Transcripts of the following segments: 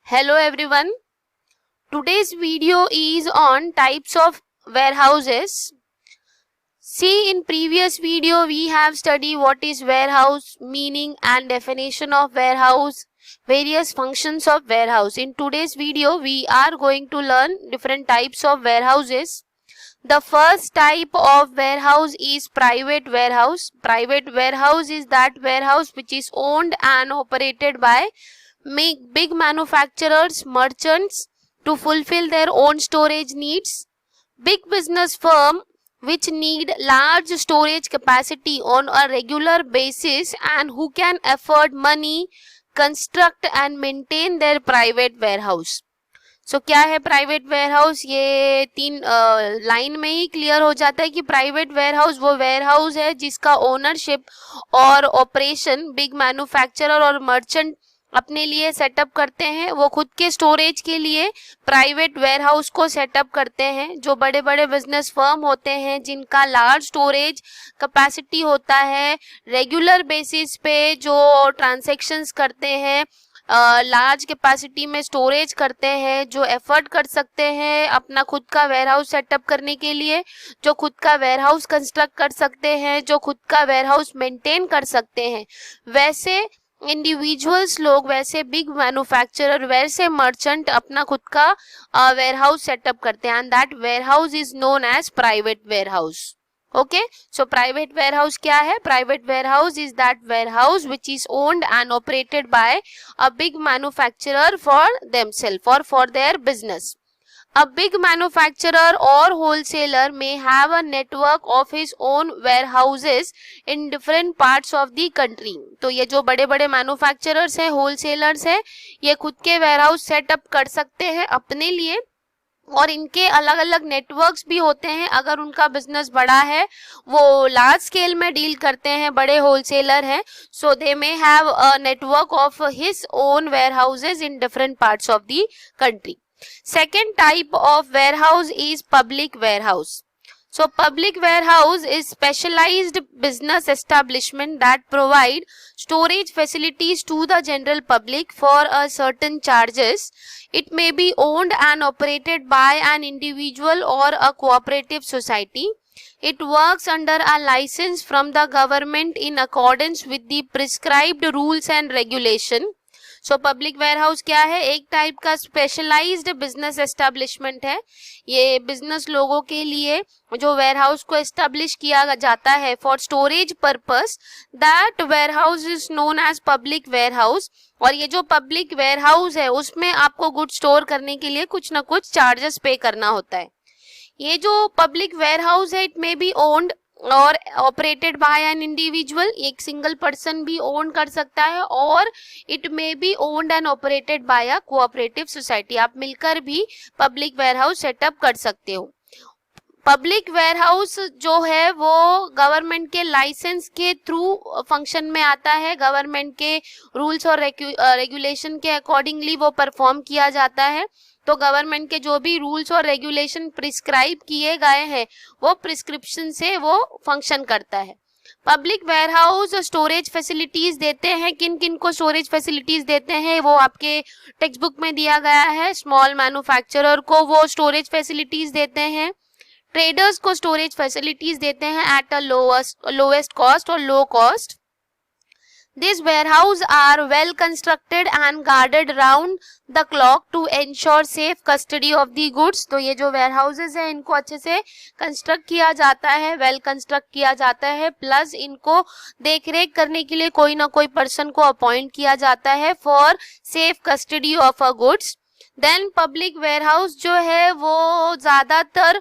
Hello everyone. Today's video is on types of warehouses. See, in previous video we have studied what is warehouse, meaning and definition of warehouse, various functions of warehouse. In today's video we are going to learn different types of warehouses. The first type of warehouse is private warehouse. Private warehouse is that warehouse which is owned and operated by big manufacturers, merchants to fulfill their own storage needs. Big business firm which need large storage capacity on a regular basis and who can afford money, construct and maintain their private warehouse. सो क्या है private warehouse? ये तीन line में ही clear हो जाता है कि private warehouse वो वेयरहाउस है जिसका ओनरशिप और ऑपरेशन बिग मैन्युफैक्चरर और मर्चेंट अपने लिए सेटअप करते हैं. वो खुद के स्टोरेज के लिए प्राइवेट वेयरहाउस को सेटअप करते हैं. जो बड़े बड़े बिजनेस फर्म होते हैं जिनका लार्ज स्टोरेज कैपेसिटी होता है, रेगुलर बेसिस पे जो ट्रांजैक्शंस करते हैं, लार्ज कैपेसिटी में स्टोरेज करते हैं, जो एफर्ट कर सकते हैं अपना खुद का वेयरहाउस सेटअप करने के लिए, जो खुद का वेयरहाउस कंस्ट्रक्ट कर सकते हैं, जो खुद का वेयरहाउस मेंटेन कर सकते हैं, वैसे इंडिविजुअल्स लोग, वैसे बिग मैन्युफैक्चरर, वैसे मर्चेंट अपना खुद का वेयरहाउस सेटअप करते हैं. And that warehouse is known as private warehouse. Okay, so private warehouse क्या है? Private warehouse is that warehouse which is owned and operated by a big manufacturer for themselves or for their business. A big manufacturer or wholesaler may have a network of his own warehouses in different parts of the country. तो ये जो बड़े बड़े manufacturers हैं, wholesalers हैं, ये खुद के वेयरहाउस सेटअप कर सकते हैं अपने लिए और इनके अलग अलग नेटवर्क्स भी होते हैं. अगर उनका बिजनेस बड़ा है, वो लार्ज स्केल में डील करते हैं, बड़े होलसेलर हैं, so they may have a network of his own warehouses in different parts of the country. Second type of warehouse is public warehouse. So public warehouse is specialized business establishment that provide storage facilities to the general public for a certain charges. It may be owned and operated by an individual or a cooperative society. It works under a license from the government in accordance with the prescribed rules and regulation. So public warehouse क्या है? एक type का specialised business establishment है. ये business लोगों के लिए जो वेयरहाउस को एस्टेब्लिश किया जाता है for storage purpose, that warehouse is known as public warehouse. और ये जो पब्लिक वेयरहाउस है उसमें आपको गुड स्टोर करने के लिए कुछ ना कुछ चार्जेस पे करना होता है. ये जो पब्लिक वेयरहाउस है, इट मे बी ओन्ड और ऑपरेटेड बाय एन इंडिविजुअल, एक सिंगल पर्सन भी ओन कर सकता है, और it may be owned and operated by a cooperative society. आप मिलकर भी पब्लिक वेयरहाउस सेटअप कर सकते हो. पब्लिक वेयरहाउस जो है वो गवर्नमेंट के लाइसेंस के थ्रू फंक्शन में आता है. गवर्नमेंट के रूल्स और रेगुलेशन के अकॉर्डिंगली वो परफॉर्म किया जाता है. तो गवर्नमेंट के जो भी रूल्स और रेगुलेशन प्रिस्क्राइब किए गए हैं वो प्रिस्क्रिप्शन से वो फंक्शन करता है. पब्लिक वेयरहाउस स्टोरेज फैसिलिटीज देते हैं. किन किन को स्टोरेज फैसिलिटीज देते हैं वो आपके टेक्स्ट बुक में दिया गया है. स्मॉल मैन्युफैक्चरर को वो स्टोरेज फैसिलिटीज देते हैं. ट्रेडर्स को स्टोरेज फैसिलिटीज देते हैं एट अ लोएस्ट कॉस्ट और low cost. These warehouses are well constructed and guarded round the clock to ensure safe custody of the goods. तो ये जो warehouses हैं इनको अच्छे से कंस्ट्रक्ट किया जाता है, वेल कंस्ट्रक्ट किया जाता है, प्लस इनको देख रेख करने के लिए कोई ना कोई पर्सन को अपॉइंट किया जाता है for safe custody of a goods. Then public warehouse जो है वो ज्यादातर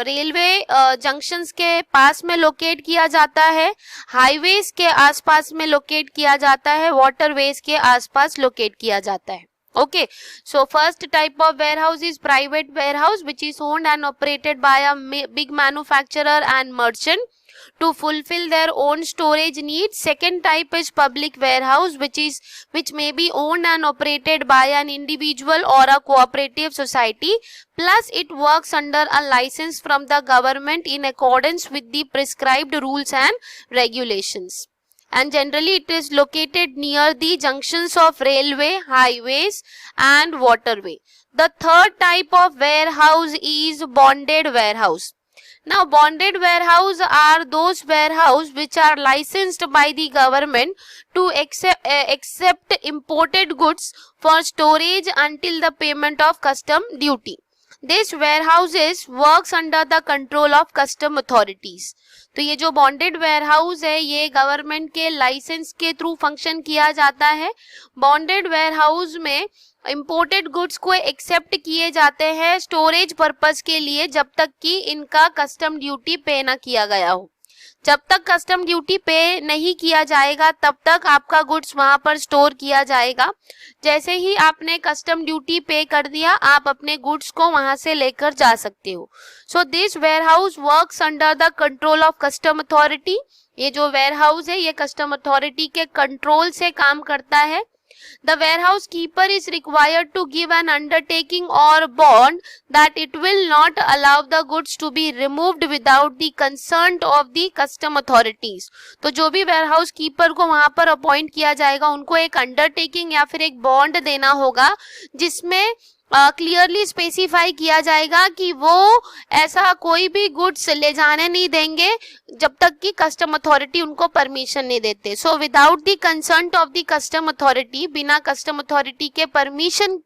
रेलवे जंक्शंस के पास में लोकेट किया जाता है, हाईवेज के आसपास में लोकेट किया जाता है, वाटरवेज के आसपास लोकेट किया जाता है. Okay, so first type of warehouse is private warehouse which is owned and operated by a big manufacturer and merchant to fulfill their own storage needs. Second type is public warehouse which may be owned and operated by an individual or a cooperative society, plus it works under a license from the government in accordance with the prescribed rules and regulations. and generally it is located near the junctions of railway, highways and waterway. The third type of warehouse is bonded warehouse. Now, bonded warehouse are those warehouse which are licensed by the government to accept imported goods for storage until the payment of custom duty. This warehouses works under the control of custom authorities. तो ये जो bonded warehouse है ये government के licence के through function किया जाता है. बॉन्डेड वेयरहाउस में इंपोर्टेड गुड्स को एक्सेप्ट किए जाते हैं स्टोरेज पर्पस के लिए जब तक कि इनका कस्टम ड्यूटी पे ना किया गया हो. जब तक कस्टम ड्यूटी पे नहीं किया जाएगा तब तक आपका गुड्स वहां पर स्टोर किया जाएगा. जैसे ही आपने कस्टम ड्यूटी पे कर दिया आप अपने गुड्स को वहां से लेकर जा सकते हो. So this warehouse works under the control of custom authority. ये जो वेयरहाउस है ये कस्टम अथॉरिटी के कंट्रोल से काम करता है. The warehouse keeper is required to give an undertaking or bond that it will not allow the goods to be removed without the consent of the custom authorities. तो जो भी warehouse keeper को वहां पर अपॉइंट किया जाएगा उनको एक अंडरटेकिंग या फिर एक बॉन्ड देना होगा जिसमें क्लियरली स्पेसिफाई किया जाएगा कि वो ऐसा कोई भी गुड्स ले जाने नहीं देंगे जब तक कि कस्टम अथॉरिटी उनको परमिशन नहीं देते. So without the consent of the custom authority, बिना कस्टम अथॉरिटी के परमिशन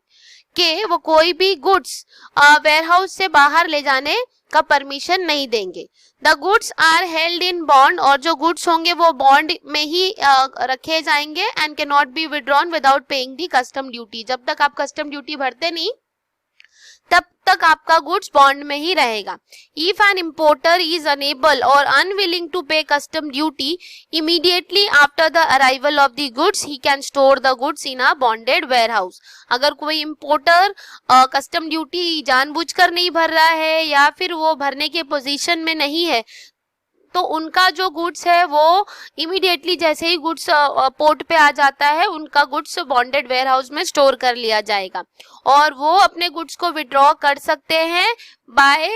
के वो कोई भी गुड्स वेयरहाउस से बाहर ले जाने का परमिशन नहीं देंगे. The goods are held in bond, और जो गुड्स होंगे वो बॉन्ड में ही रखे जाएंगे and can not be withdrawn without paying the custom duty. जब तक आप कस्टम ड्यूटी भरते नहीं तब तक आपका गुड्स बॉन्ड में ही रहेगा. If N importer is unable और अनविलिंग टू पे custom duty immediately after the arrival of the goods he can store the goods in a bonded warehouse. अगर कोई इम्पोर्टर कस्टम ड्यूटी जानबूझकर नहीं भर रहा है या फिर वो भरने के पोजीशन में नहीं है तो उनका जो गुड्स है वो इमीडिएटली जैसे ही गुड्स पोर्ट पे आ जाता है उनका गुड्स बॉन्डेड वेयरहाउस में स्टोर कर लिया जाएगा और वो अपने गुड्स को विड्रॉ कर सकते हैं by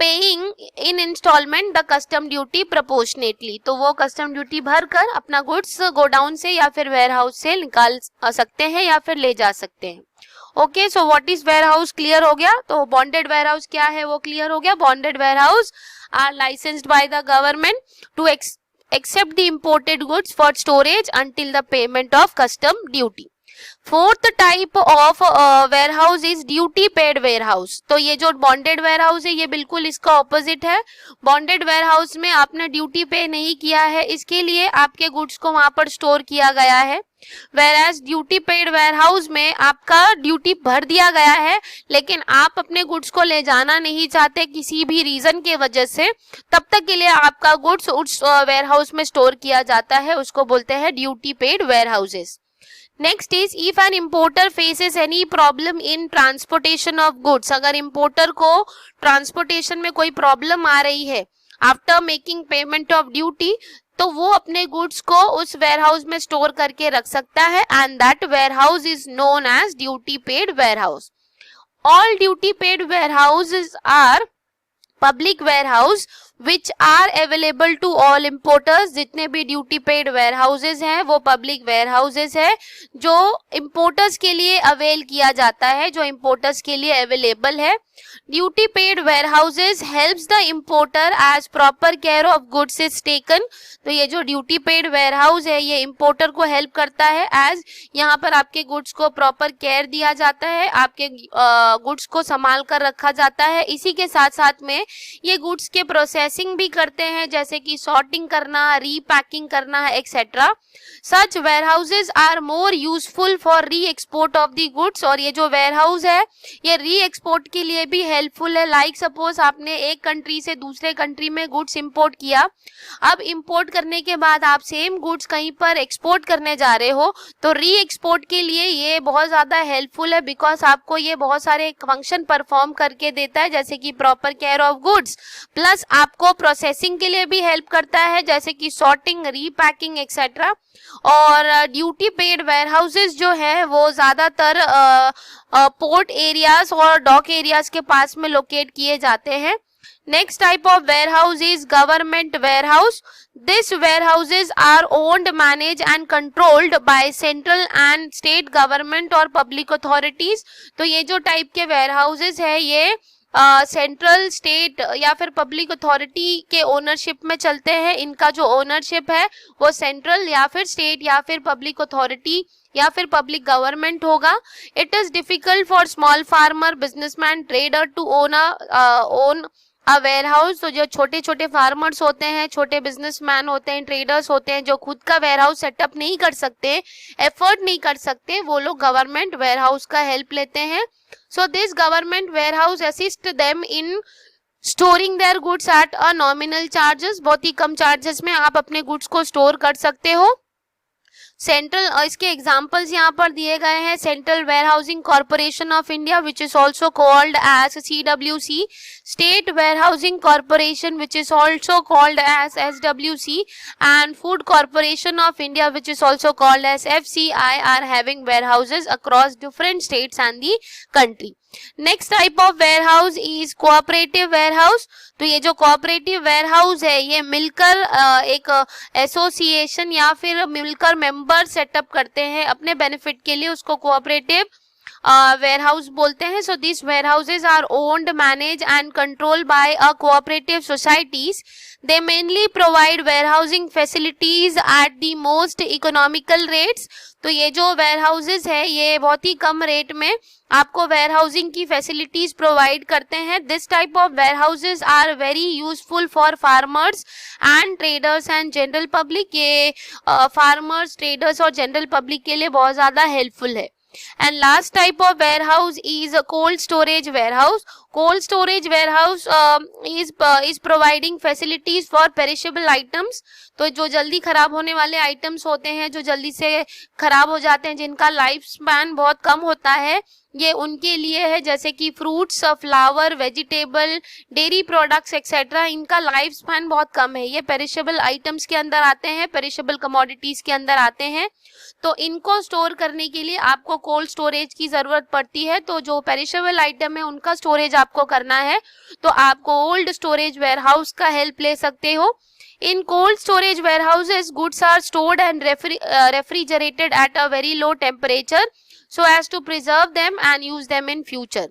paying in instalment the custom duty proportionately. तो वो कस्टम ड्यूटी भर कर अपना गुड्स गोडाउन से या फिर वेयरहाउस से निकाल सकते हैं या फिर ले जा सकते हैं. Okay, so what is warehouse clear हो गया. तो बॉन्डेड वेयरहाउस क्या है वो क्लियर हो गया. Bonded warehouse are licensed by the government to accept the imported goods for storage until the payment of custom duty. Fourth type of warehouse is duty paid warehouse. तो ये जो bonded warehouse है ये बिल्कुल इसका opposite है. bonded warehouse में आपने ड्यूटी पे नहीं किया है, इसके लिए आपके गुड्स को वहां पर स्टोर किया गया है. whereas ड्यूटी पेड वेयरहाउस में आपका ड्यूटी भर दिया गया है लेकिन आप अपने गुड्स को ले जाना नहीं चाहते किसी भी रीजन के वजह से, तब तक के लिए आपका गुड्स उस वेयरहाउस में स्टोर किया जाता है. उसको बोलते हैं duty paid warehouses. Next is if N importer faces any problem in transportation of goods. अगर इम्पोर्टर को ट्रांसपोर्टेशन में कोई प्रॉब्लम आ रही है after making payment of duty तो वो अपने गुड्स को उस वेयरहाउस में स्टोर करके रख सकता है and that warehouse is known as duty paid warehouse. All duty paid warehouses are public warehouse which are available to all importers. जितने भी ड्यूटी पेड वेयरहाउसेस हैं वो पब्लिक वेयरहाउसेस है जो इम्पोर्टर्स के लिए अवेल किया जाता है, जो इम्पोर्टर्स के लिए अवेलेबल है. Duty paid warehouses helps the importer as proper care of goods is taken. तो ये जो ड्यूटी पेड वेयरहाउस है ये इम्पोर्टर को हेल्प करता है एज यहाँ पर आपके गुड्स को प्रॉपर केयर दिया जाता है, आपके गुड्स को संभाल कर रखा जाता है. इसी के साथ साथ में ये गुड्स के प्रोसेसिंग भी करते हैं जैसे कि सॉर्टिंग करना, रीपैकिंग करना etcetera. Such warehouses are more useful for re export of the goods. और ये जो वेयरहाउस है ये री एक्सपोर्ट के लिए भी हेल्पफुल है. लाइक सपोज आपने एक कंट्री से दूसरे कंट्री में गुड्स इंपोर्ट किया, अब इंपोर्ट करने के बाद आप सेम गुड्स कहीं पर एक्सपोर्ट करने जा रहे हो तो री एक्सपोर्ट के लिए ये बहुत ज्यादा हेल्पफुल है बिकॉज आपको ये बहुत सारे फंक्शन परफॉर्म करके देता है जैसे कि proper care of goods, plus आपको प्रोसेसिंग के लिए भी हेल्प करता है जैसे कि सॉर्टिंग, रीपैकिंग एक्सेट्रा. और ड्यूटी पेड वेयरहाउसेस जो है वो ज्यादातर पोर्ट एरियाज और डॉक एरियाज के पास में लोकेट किए जाते हैं. Next type of warehouse is government warehouse. These warehouses are owned, managed and controlled by central and state government और public authorities. तो ये जो टाइप के warehouses है ये सेंट्रल स्टेट या फिर पब्लिक अथॉरिटी के ओनरशिप में चलते हैं. इनका जो ओनरशिप है वो सेंट्रल या फिर स्टेट या फिर पब्लिक अथॉरिटी या फिर पब्लिक गवर्नमेंट होगा. It is difficult for small farmer, businessman, trader to own a warehouse. तो जो छोटे छोटे फार्मर्स होते हैं, छोटे बिजनेसमैन होते हैं, ट्रेडर्स होते हैं, जो खुद का वेयर हाउस सेटअप नहीं कर सकते, एफर्ट नहीं कर सकते, वो लोग गवर्नमेंट वेयर हाउस का हेल्प लेते हैं. So this government warehouse assist them in storing their goods at a nominal charges. बहुत ही कम चार्जेस में आप अपने गुड्स को स्टोर कर सकते हो. सेंट्रल, इसके एग्जांपल्स यहाँ पर दिए गए हैं. Central warehousing corporation of India which is also called as CWC, state warehousing corporation which is also called as SWC, and food corporation of India which is also called as FCI are having warehouses across different states and the country. Next type of warehouse is cooperative warehouse. तो ये जो cooperative ware house है ये मिलकर एक association या फिर मिलकर मेंबर सेटअप करते हैं अपने बेनिफिट के लिए, उसको कोऑपरेटिव वेयर हाउस बोलते हैं. So this warehouses are owned, manage and control by a cooperative societies. They mainly provide warehousing facilities at the most economical rates. तो ये जो वेयर हाउसेज है ये बहुत ही कम रेट में आपको वेयर हाउसिंग की फैसिलिटीज प्रोवाइड करते हैं. This type of warehouses are very useful for farmers and traders and general public. ये फार्मर्स, ट्रेडर्स और जनरल पब्लिक के लिए बहुत ज्यादा हेल्पफुल है. And last type of warehouse is a cold storage warehouse. Cold storage warehouse is providing facilities for perishable items. तो जो जल्दी खराब होने वाले आइटम्स होते हैं, जो जल्दी से खराब हो जाते हैं, जिनका लाइफ स्पैन बहुत कम होता है, ये उनके लिए है. जैसे कि fruits, flower, vegetable, dairy products etcetera, इनका लाइफ स्पैन बहुत कम है. ये पेरिशेबल आइटम्स के अंदर आते हैं, पेरिशेबल कमोडिटीज के अंदर आते हैं. तो इनको स्टोर करने के लिए आपको कोल्ड स्टोरेज की जरूरत पड़ती है. तो जो पेरिशेबल आइटम है उनका स्टोरेज आपको करना है तो आप कोल्ड स्टोरेज वेयर हाउस का हेल्प ले सकते हो. In cold storage warehouses, goods are stored and refrigerated at a very low temperature so as to preserve them and use them in future.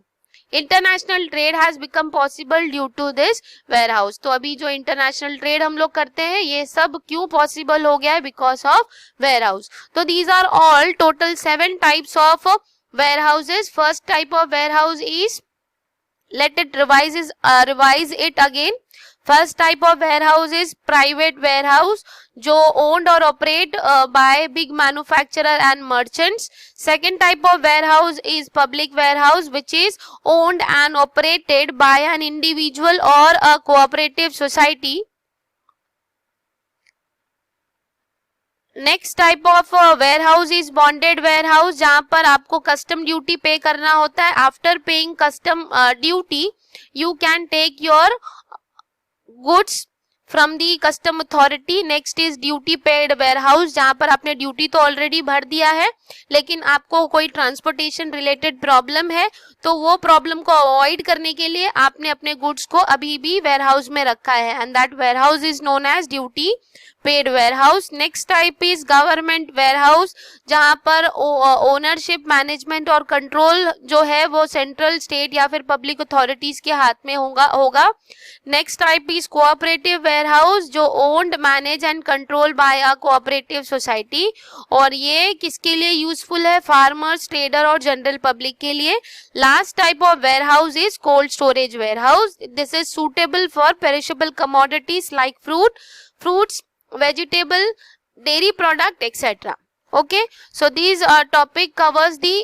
International trade has become possible due to this warehouse. तो अभी जो international trade हम लोग करते हैं ये सब क्यों possible हो गया है? Because of warehouse. तो these are all total 7 types of warehouses. First type of warehouse is, let it revise it again. First type of warehouse is private warehouse जो owned or operate by big manufacturer and merchants. Second type of warehouse is public warehouse which is owned and operated by an individual or a cooperative society. Next type of warehouse is bonded warehouse जहां पर आपको custom duty pay करना होता है. After paying custom duty you can take your goods from the custom authority. Next is duty paid warehouse जहां पर आपने duty तो ऑलरेडी भर दिया है लेकिन आपको कोई ट्रांसपोर्टेशन रिलेटेड प्रॉब्लम है तो वो प्रॉब्लम को अवॉइड करने के लिए आपने अपने गुड्स को अभी भी वेयरहाउस में रखा है and that warehouse is known as duty paid warehouse. Next type is government warehouse जहां पर ओनरशिप, मैनेजमेंट और कंट्रोल जो है वो सेंट्रल, स्टेट या फिर पब्लिक अथॉरिटीज के हाथ में होगा. Next type is cooperative warehouse जो owned, manage and control by a cooperative society और ये किसके लिए यूजफुल है? फार्मर्स, ट्रेडर और जनरल पब्लिक के लिए. Last type of warehouse is cold storage warehouse. This is suitable for perishable commodities like fruits, vegetable, dairy product, etc. Okay, so these topic covers the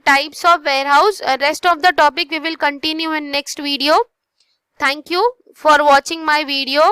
types of warehouse. Rest of the topic we will continue in next video. Thank you for watching my video.